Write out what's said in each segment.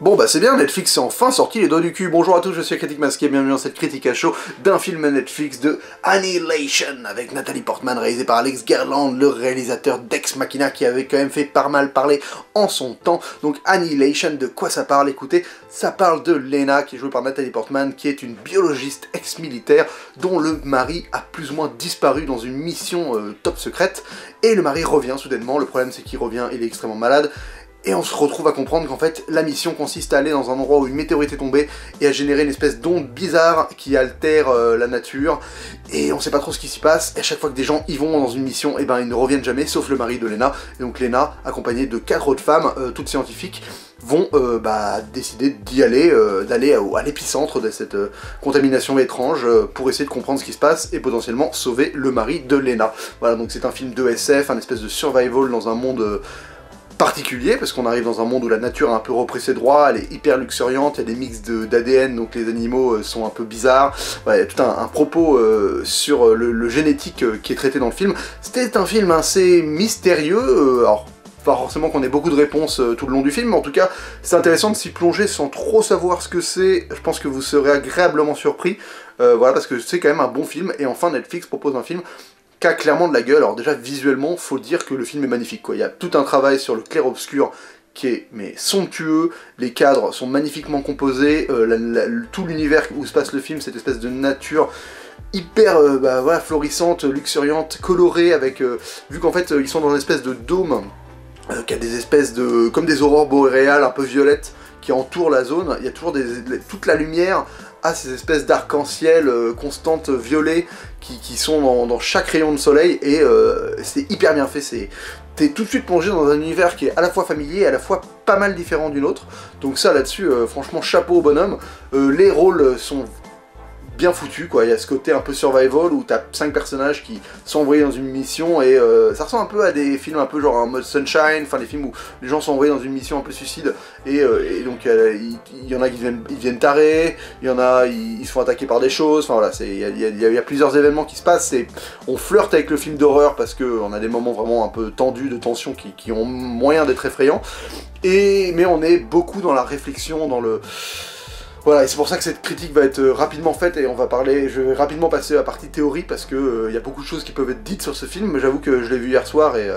Bon bah c'est bien, Netflix est enfin sorti les doigts du cul. Bonjour à tous, je suis Critique Masqué, bienvenue dans cette critique à chaud d'un film Netflix de Annihilation avec Nathalie Portman, réalisé par Alex Garland, le réalisateur d'Ex Machina qui avait quand même fait pas mal parler en son temps. Donc Annihilation, de quoi ça parle? Écoutez, ça parle de Lena, qui est jouée par Nathalie Portman, qui est une biologiste ex-militaire dont le mari a plus ou moins disparu dans une mission top secrète, et le mari revient soudainement. Le problème c'est qu'il revient, il est extrêmement malade. Et on se retrouve à comprendre qu'en fait, la mission consiste à aller dans un endroit où une météorite est tombée et à générer une espèce d'onde bizarre qui altère la nature. Et on sait pas trop ce qui s'y passe. Et à chaque fois que des gens y vont dans une mission, et ben ils ne reviennent jamais, sauf le mari de Lena. Et donc Lena, accompagnée de 4 autres femmes, toutes scientifiques, vont décider d'y aller, d'aller à l'épicentre de cette contamination étrange pour essayer de comprendre ce qui se passe et potentiellement sauver le mari de Lena. Voilà, donc c'est un film de SF, un espèce de survival dans un monde particulier, parce qu'on arrive dans un monde où la nature a un peu repris ses droits, elle est hyper luxuriante, il y a des mix d'ADN, donc les animaux sont un peu bizarres. Voilà, il y a tout un propos sur le génétique qui est traité dans le film. C'était un film assez mystérieux, alors pas forcément qu'on ait beaucoup de réponses tout le long du film, mais en tout cas c'est intéressant de s'y plonger sans trop savoir ce que c'est. Je pense que vous serez agréablement surpris, voilà, parce que c'est quand même un bon film, et enfin Netflix propose un film qui a clairement de la gueule. Alors déjà visuellement, faut dire que le film est magnifique, quoi. Il y a tout un travail sur le clair-obscur qui est somptueux, les cadres sont magnifiquement composés, tout l'univers où se passe le film, cette espèce de nature hyper voilà, florissante, luxuriante, colorée, avec vu qu'en fait ils sont dans une espèce de dôme qui a des espèces de comme des aurores boréales un peu violettes qui entourent la zone. Il y a toujours toute la lumière à ces espèces d'arc-en-ciel constantes violets qui sont dans chaque rayon de soleil, et c'est hyper bien fait. T'es tout de suite plongé dans un univers qui est à la fois familier et à la fois pas mal différent d'une autre. Donc ça là-dessus, franchement chapeau au bonhomme. Les rôles sont bien foutu, quoi. Il y a ce côté un peu survival où t'as 5 personnages qui sont envoyés dans une mission, et ça ressemble un peu à des films un peu genre en mode Sunshine, enfin des films où les gens sont envoyés dans une mission un peu suicide, et donc il y en a qui viennent tarés, il y en a ils se font attaquer par des choses, enfin voilà, il y a plusieurs événements qui se passent, et on flirte avec le film d'horreur parce qu'on a des moments vraiment un peu tendus, de tension, qui ont moyen d'être effrayants, mais on est beaucoup dans la réflexion, dans le... Voilà, et c'est pour ça que cette critique va être rapidement faite, et je vais rapidement passer à la partie théorie, parce que y a beaucoup de choses qui peuvent être dites sur ce film, mais j'avoue que je l'ai vu hier soir, et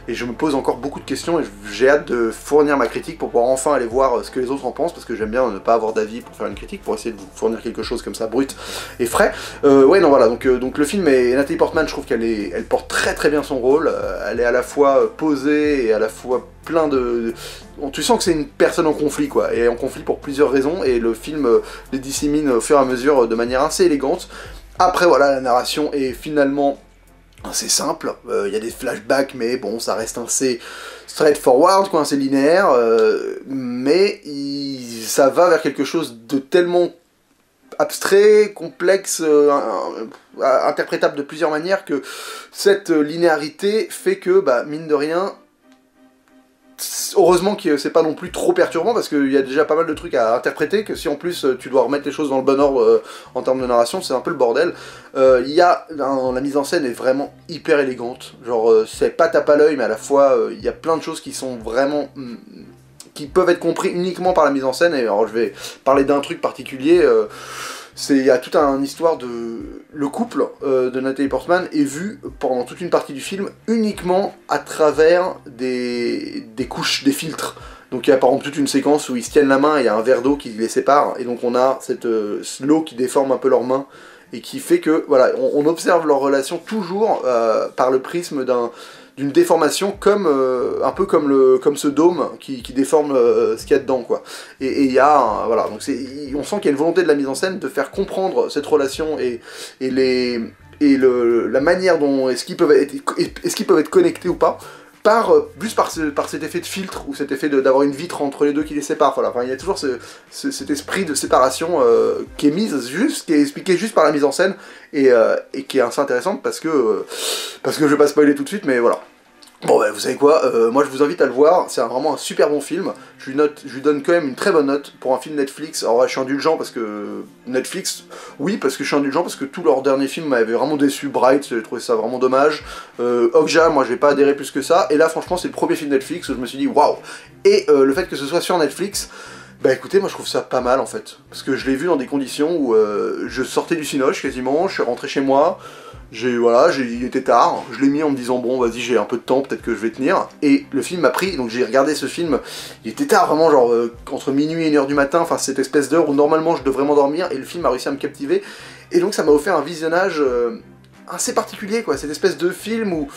je me pose encore beaucoup de questions, et j'ai hâte de fournir ma critique pour pouvoir enfin aller voir ce que les autres en pensent, parce que j'aime bien ne pas avoir d'avis pour faire une critique, pour essayer de vous fournir quelque chose comme ça, brut et frais. Ouais, non, voilà, donc le film, et Nathalie Portman, je trouve elle porte très très bien son rôle, elle est à la fois posée, et à la fois plein de... Tu sens que c'est une personne en conflit, quoi, et en conflit pour plusieurs raisons, et le film les dissémine au fur et à mesure de manière assez élégante. Après, voilà, la narration est finalement assez simple, il y a des flashbacks, mais bon, ça reste assez straightforward, quoi, assez linéaire, mais ça va vers quelque chose de tellement abstrait, complexe, interprétable de plusieurs manières, que cette linéarité fait que, mine de rien, heureusement que c'est pas non plus trop perturbant, parce qu'il y a déjà pas mal de trucs à interpréter, que si en plus tu dois remettre les choses dans le bon ordre en termes de narration, c'est un peu le bordel. La mise en scène est vraiment hyper élégante, genre c'est pas tape à l'œil, mais à la fois il y a plein de choses qui sont vraiment... qui peuvent être compris uniquement par la mise en scène, et alors je vais parler d'un truc particulier, il y a toute une histoire de... Le couple de Nathalie Portman est vu pendant toute une partie du film uniquement à travers des couches, des filtres. Donc il y a par exemple toute une séquence où ils se tiennent la main et il y a un verre d'eau qui les sépare, et donc on a l'eau qui déforme un peu leurs mains, et qui fait que, voilà, on observe leur relation toujours par le prisme d'une déformation, comme un peu comme ce dôme qui déforme ce qu'il y a dedans, quoi. Et il y a voilà, donc on sent qu'il y a une volonté de la mise en scène de faire comprendre cette relation, et la manière dont est-ce qu'ils peuvent être connectés ou pas, juste par cet effet de filtre, ou cet effet d'avoir une vitre entre les deux qui les sépare. Voilà, enfin, il y a toujours cet esprit de séparation qui est expliqué juste par la mise en scène, et qui est assez intéressante, parce que je vais pas spoiler tout de suite, mais voilà. Bon, vous savez quoi, moi je vous invite à le voir, c'est vraiment un super bon film. Je lui donne quand même une très bonne note pour un film Netflix. Alors je suis indulgent parce que Netflix, oui, parce que je suis indulgent parce que tous leurs derniers films m'avaient vraiment déçu. Bright, j'ai trouvé ça vraiment dommage. Okja, moi je vais pas adhérer plus que ça, et là franchement c'est le premier film Netflix où je me suis dit waouh. Et le fait que ce soit sur Netflix, Bah écoutez, moi je trouve ça pas mal en fait, parce que je l'ai vu dans des conditions où je sortais du cinoche quasiment, je suis rentré chez moi, il était tard, je l'ai mis en me disant bon vas-y j'ai un peu de temps, peut-être que je vais tenir, et le film m'a pris, donc j'ai regardé ce film, il était tard vraiment genre entre minuit et 1h du matin, enfin cette espèce d'heure où normalement je devrais m'endormir, et le film a réussi à me captiver, et donc ça m'a offert un visionnage assez particulier quoi, cette espèce de film où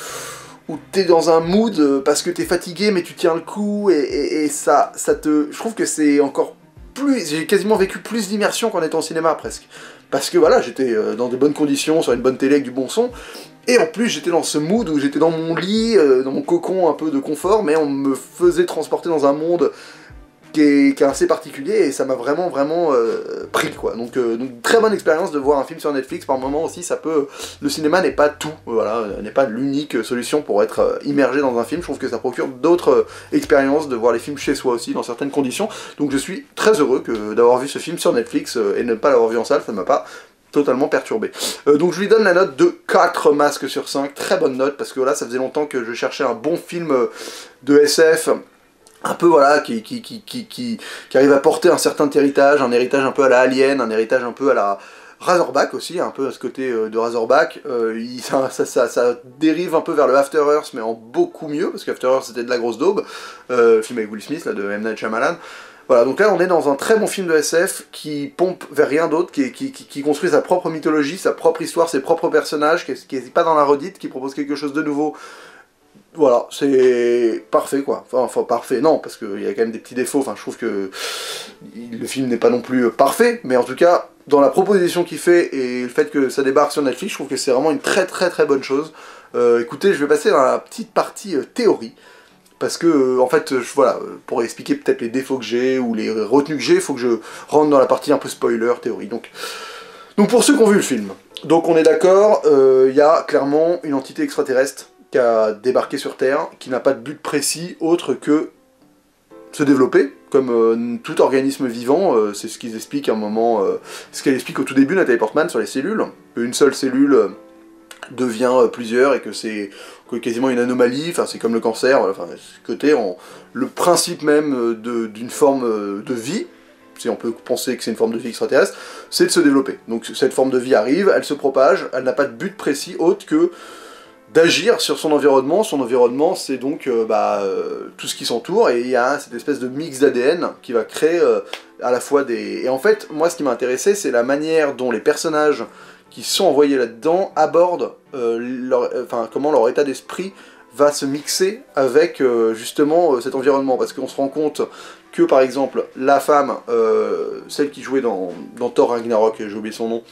t'es dans un mood parce que t'es fatigué mais tu tiens le coup et ça te... Je trouve que c'est encore plus... J'ai quasiment vécu plus d'immersion qu'en étant au cinéma presque. Parce que voilà, j'étais dans de bonnes conditions, sur une bonne télé avec du bon son, et en plus j'étais dans ce mood où j'étais dans mon lit, dans mon cocon un peu de confort, mais on me faisait transporter dans un monde qui est assez particulier, et ça m'a vraiment pris quoi. Donc très bonne expérience de voir un film sur Netflix. Par moment aussi ça peut... Le cinéma n'est pas tout, voilà, n'est pas l'unique solution pour être immergé dans un film. Je trouve que ça procure d'autres expériences de voir les films chez soi aussi dans certaines conditions. Donc je suis très heureux d'avoir vu ce film sur Netflix et ne pas l'avoir vu en salle, ça m'a pas totalement perturbé. Donc je lui donne la note de 4 masques sur 5, très bonne note, parce que là ça faisait longtemps que je cherchais un bon film de SF, un peu voilà, qui arrive à porter un certain héritage, un héritage un peu à la Alien, un héritage un peu à la Razorback aussi, un peu à ce côté de Razorback, ça dérive un peu vers le After Earth, mais en beaucoup mieux, parce qu'After Earth c'était de la grosse daube, film avec Will Smith, là, de M. Night Shyamalan. Voilà, donc là on est dans un très bon film de SF qui pompe vers rien d'autre, qui construit sa propre mythologie, sa propre histoire, ses propres personnages, qui n'est pas dans la redite, qui propose quelque chose de nouveau. Voilà, c'est parfait quoi. Enfin parfait, non, parce qu'il y a quand même des petits défauts, enfin je trouve que le film n'est pas non plus parfait, mais en tout cas, dans la proposition qu'il fait et le fait que ça débarque sur Netflix, je trouve que c'est vraiment une très bonne chose. Écoutez, je vais passer dans la petite partie théorie, parce que en fait, voilà, pour expliquer peut-être les défauts que j'ai ou les retenues que j'ai, il faut que je rentre dans la partie un peu spoiler, théorie. Donc pour ceux qui ont vu le film, donc on est d'accord, il y a clairement une entité extraterrestre qui a débarqué sur Terre, qui n'a pas de but précis autre que se développer, comme tout organisme vivant, c'est ce qu'ils expliquent à un moment, ce qu'elle explique au tout début, Nathalie Portman, sur les cellules, qu'une seule cellule devient plusieurs, et que c'est quasiment une anomalie, enfin c'est comme le cancer, enfin ce côté, le principe même d'une forme de vie, si on peut penser que c'est une forme de vie extraterrestre, c'est de se développer. Donc cette forme de vie arrive, elle se propage, elle n'a pas de but précis autre que d'agir sur son environnement. Son environnement, c'est donc tout ce qui s'entoure, et il y a cette espèce de mix d'ADN qui va créer à la fois des... Et en fait, moi, ce qui m'a intéressé, c'est la manière dont les personnages qui sont envoyés là-dedans abordent comment leur état d'esprit va se mixer avec justement cet environnement, parce qu'on se rend compte que, par exemple, la femme, celle qui jouait dans Thor Ragnarok, j'ai oublié son nom,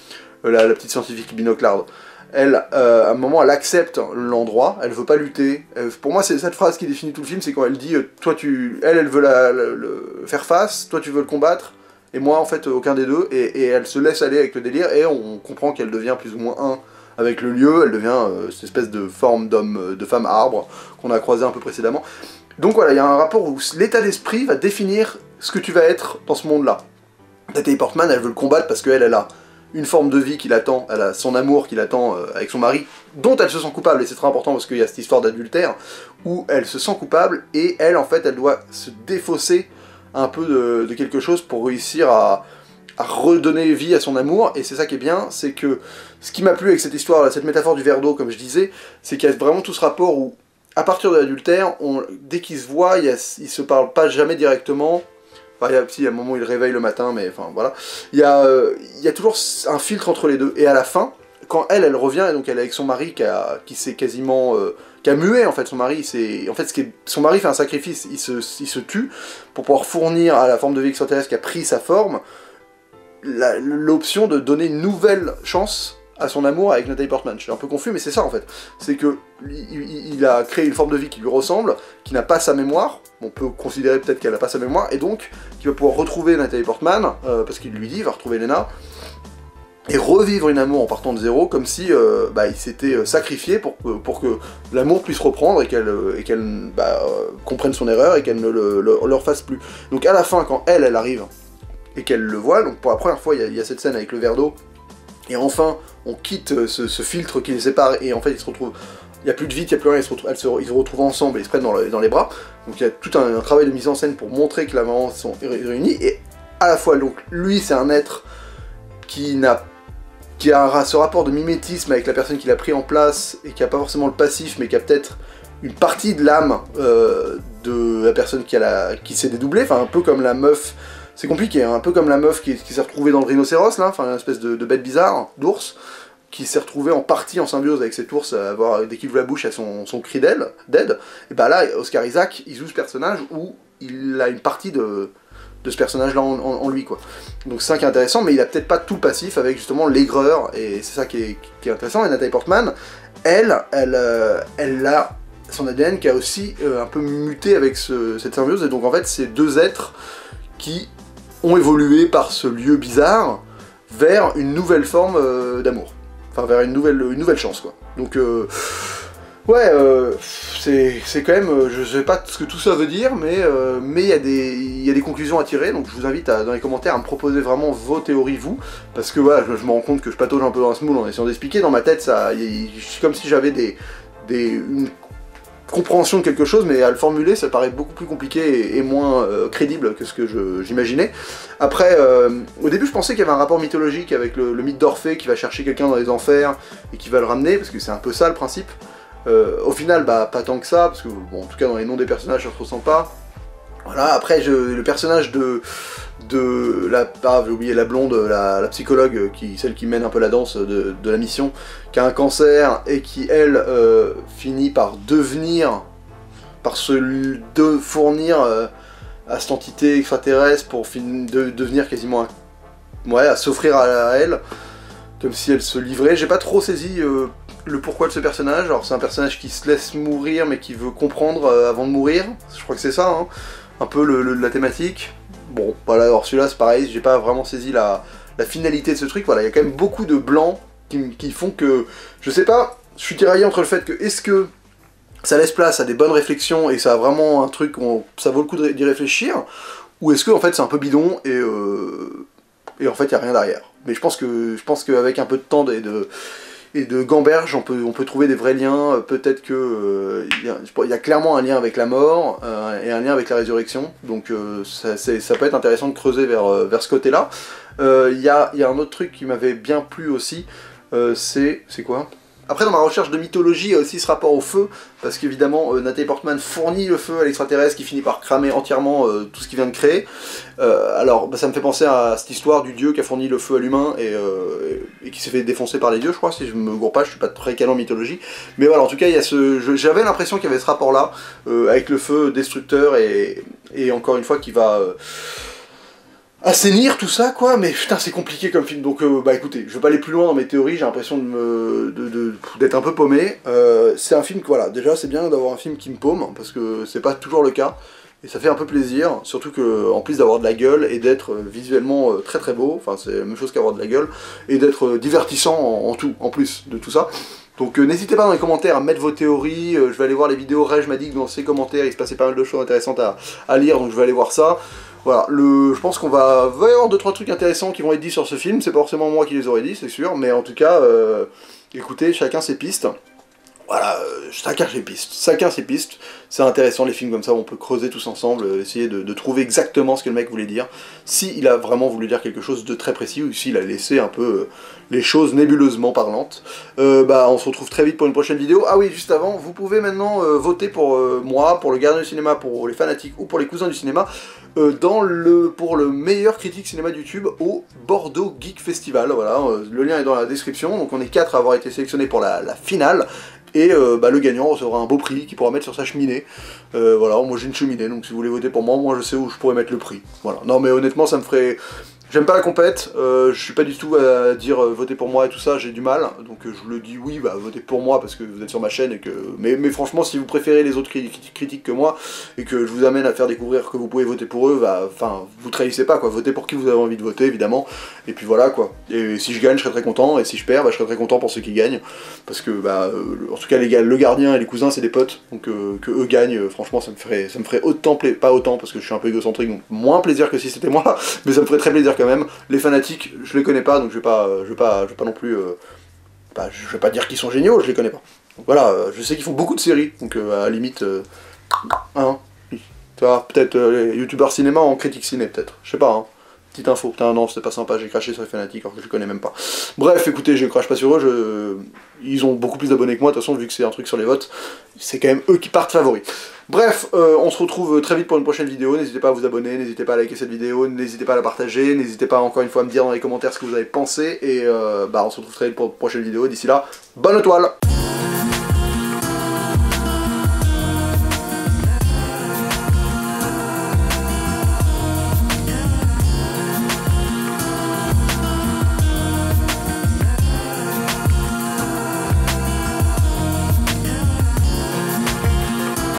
la petite scientifique binoclarde, elle, à un moment, elle accepte l'endroit, elle veut pas lutter. Pour moi, c'est cette phrase qui définit tout le film, c'est quand elle dit, elle veut le faire face, toi tu veux le combattre, et moi, en fait, aucun des deux, et elle se laisse aller avec le délire, et on comprend qu'elle devient plus ou moins un avec le lieu, elle devient cette espèce de forme de femme arbre, qu'on a croisé un peu précédemment. Donc voilà, il y a un rapport où l'état d'esprit va définir ce que tu vas être dans ce monde-là. Nathalie Portman, elle veut le combattre parce qu'elle a une forme de vie qui l'attend, elle a son amour qui l'attend avec son mari, dont elle se sent coupable, et c'est très important parce qu'il y a cette histoire d'adultère, où elle se sent coupable, et elle, en fait, elle doit se défausser un peu de quelque chose pour réussir à redonner vie à son amour, et c'est ça qui est bien, c'est que ce qui m'a plu avec cette histoire, cette métaphore du verre d'eau, comme je disais, c'est qu'il y a vraiment tout ce rapport où, à partir de l'adultère, dès qu'ils se voient, ils se parlent pas jamais directement. Enfin, il y a un moment où il réveille le matin, mais enfin voilà. Il y a toujours un filtre entre les deux. Et à la fin, quand elle revient, et donc elle est avec son mari qui s'est quasiment... qui a mué en fait, son mari. Son mari fait un sacrifice, il se tue pour pouvoir fournir à la forme de vie extraterrestre qui a pris sa forme l'option de donner une nouvelle chance à son amour avec Nathalie Portman. Je suis un peu confus, mais c'est ça en fait. C'est que il a créé une forme de vie qui lui ressemble, qui n'a pas sa mémoire. On peut considérer peut-être qu'elle n'a pas sa mémoire, et donc qui va pouvoir retrouver Nathalie Portman, parce qu'il lui dit, il va retrouver Lena, et revivre une amour en partant de zéro, comme si il s'était sacrifié pour que l'amour puisse reprendre, et qu'elle comprenne son erreur, et qu'elle ne le refasse plus. Donc à la fin, quand elle arrive, et qu'elle le voit, donc pour la première fois, il y a cette scène avec le verre d'eau, et enfin, on quitte ce filtre qui les sépare, et en fait, ils se retrouvent il n'y a plus de vide, il n'y a plus rien, ils se retrouvent ensemble et ils se prennent dans les bras. Donc il y a tout un travail de mise en scène pour montrer que la maman sont réunis, et à la fois, donc lui c'est un être qui a ce rapport de mimétisme avec la personne qui l'a pris en place, et qui a pas forcément le passif, mais qui a peut-être une partie de l'âme de la personne qui s'est dédoublée, enfin un peu comme la meuf, c'est compliqué, hein, un peu comme la meuf qui s'est retrouvée dans le rhinocéros, là, enfin une espèce de bête bizarre, d'ours, qui s'est retrouvée en partie en symbiose avec cet ours, dès qu'il ouvre la bouche à son cri d'aide, et bah là, Oscar Isaac, il joue ce personnage où il a une partie de ce personnage-là en lui, quoi. Donc c'est ça qui est intéressant, mais il a peut-être pas tout le passif avec justement l'aigreur, et c'est ça qui est intéressant. Et Nathalie Portman, elle a son ADN qui a aussi un peu muté avec cette symbiose, et donc en fait c'est deux êtres qui ont évolué par ce lieu bizarre vers une nouvelle forme d'amour. Enfin, vers une nouvelle chance, quoi. Donc, ouais, c'est quand même... je sais pas ce que tout ça veut dire, mais il y a des conclusions à tirer, donc je vous invite dans les commentaires à me proposer vraiment vos théories, vous, parce que voilà, je me rends compte que je patauge un peu dans ce moule en essayant d'expliquer. Dans ma tête, c'est comme si j'avais une compréhension de quelque chose, mais à le formuler, ça paraît beaucoup plus compliqué et moins crédible que ce que j'imaginais. Après, au début, je pensais qu'il y avait un rapport mythologique avec le mythe d'Orphée qui va chercher quelqu'un dans les enfers et qui va le ramener, parce que c'est un peu ça le principe. Au final, bah, pas tant que ça, parce que, bon, en tout cas, dans les noms des personnages, ça se ressent pas. Voilà, après, le personnage j'ai oublié la blonde, la psychologue, celle qui mène un peu la danse de la mission, qui a un cancer et qui, elle, finit par se fournir à cette entité extraterrestre pour devenir quasiment à s'offrir à elle, comme si elle se livrait. J'ai pas trop saisi le pourquoi de ce personnage. Alors c'est un personnage qui se laisse mourir mais qui veut comprendre avant de mourir, je crois que c'est ça, hein, un peu la thématique. Bon, voilà, alors celui-là c'est pareil, j'ai pas vraiment saisi la finalité de ce truc. Voilà, il y a quand même beaucoup de blancs qui font que, je sais pas, je suis tiraillé entre le fait que, est-ce que ça laisse place à des bonnes réflexions et ça a vraiment un truc où ça vaut le coup d'y réfléchir, ou est-ce que en fait c'est un peu bidon et en fait il n'y a rien derrière. Mais je pense qu'avec un peu de temps et de gamberge, on peut trouver des vrais liens. Peut-être que il y a clairement un lien avec la mort et un lien avec la résurrection, donc ça peut être intéressant de creuser vers ce côté-là. Il y a un autre truc qui m'avait bien plu aussi, c'est quoi ? Après, dans ma recherche de mythologie, il y a aussi ce rapport au feu, parce qu'évidemment, Nathalie Portman fournit le feu à l'extraterrestre qui finit par cramer entièrement tout ce qu'il vient de créer. Alors, bah, ça me fait penser à cette histoire du dieu qui a fourni le feu à l'humain et qui s'est fait défoncer par les dieux, je crois, si je me gourre pas, je suis pas très calé en mythologie. Mais voilà, en tout cas, il y a j'avais l'impression qu'il y avait ce rapport-là, avec le feu destructeur et encore une fois, qui va... assainir tout ça, quoi, mais putain c'est compliqué comme film, donc bah écoutez, je vais pas aller plus loin dans mes théories, j'ai l'impression d'être un peu paumé. C'est un film que, voilà, déjà c'est bien d'avoir un film qui me paume, parce que c'est pas toujours le cas, et ça fait un peu plaisir, surtout que, en plus d'avoir de la gueule, et d'être visuellement très très beau, enfin c'est la même chose qu'avoir de la gueule, et d'être divertissant en plus de tout ça. Donc n'hésitez pas dans les commentaires à mettre vos théories, je vais aller voir les vidéos. Reg m'a dit que dans ses commentaires il se passait pas mal de choses intéressantes à lire, donc je vais aller voir ça. Voilà, je pense qu'on va y avoir 2-3 trucs intéressants qui vont être dits sur ce film, c'est pas forcément moi qui les aurais dit, c'est sûr, mais en tout cas, écoutez, chacun ses pistes. Voilà, chacun ses pistes, c'est intéressant les films comme ça où on peut creuser tous ensemble, essayer de trouver exactement ce que le mec voulait dire, s'il a vraiment voulu dire quelque chose de très précis, ou s'il a laissé un peu les choses nébuleusement parlantes. Bah on se retrouve très vite pour une prochaine vidéo. Ah oui, juste avant, vous pouvez maintenant voter pour moi, pour le Gardien du Cinéma, pour les fanatiques, ou pour les Cousins du Cinéma, pour le meilleur critique cinéma de YouTube au Bordeaux Geek Festival. Voilà, le lien est dans la description, donc on est 4 à avoir été sélectionnés pour la finale. Et bah, le gagnant recevra un beau prix qu'il pourra mettre sur sa cheminée. Voilà, moi j'ai une cheminée, donc si vous voulez voter pour moi je sais où je pourrais mettre le prix. Voilà. Non mais honnêtement ça me ferait... J'aime pas la compète, je suis pas du tout à dire votez pour moi et tout ça, j'ai du mal, donc je vous le dis oui, bah votez pour moi parce que vous êtes sur ma chaîne et que... Mais franchement, si vous préférez les autres critiques que moi, et que je vous amène à faire découvrir que vous pouvez voter pour eux, bah, enfin, vous trahissez pas, quoi, votez pour qui vous avez envie de voter, évidemment, et puis voilà, quoi. Et si je gagne, je serai très content, et si je perds, bah, je serai très content pour ceux qui gagnent, parce que, bah, en tout cas, le gardien et les cousins, c'est des potes, donc que eux gagnent, franchement, ça me ferait autant pas autant, parce que je suis un peu égocentrique, donc moins plaisir que si c'était moi, mais ça me ferait très plaisir quand même. Les fanatiques, je les connais pas, donc je vais pas non plus... je vais pas dire qu'ils sont géniaux, je les connais pas. Donc voilà, je sais qu'ils font beaucoup de séries, donc à la limite, hein, tu vois, peut-être les youtubeurs cinéma en critique ciné, peut-être, je sais pas, hein. Petite info, putain non, c'était pas sympa, j'ai craché sur les fanatiques alors que je les connais même pas. Bref, écoutez, je crache pas sur eux, ils ont beaucoup plus d'abonnés que moi, de toute façon, vu que c'est un truc sur les votes, c'est quand même eux qui partent favoris. Bref, on se retrouve très vite pour une prochaine vidéo, n'hésitez pas à vous abonner, n'hésitez pas à liker cette vidéo, n'hésitez pas à la partager, n'hésitez pas encore une fois à me dire dans les commentaires ce que vous avez pensé, et on se retrouve très vite pour une prochaine vidéo, d'ici là, bonne étoile!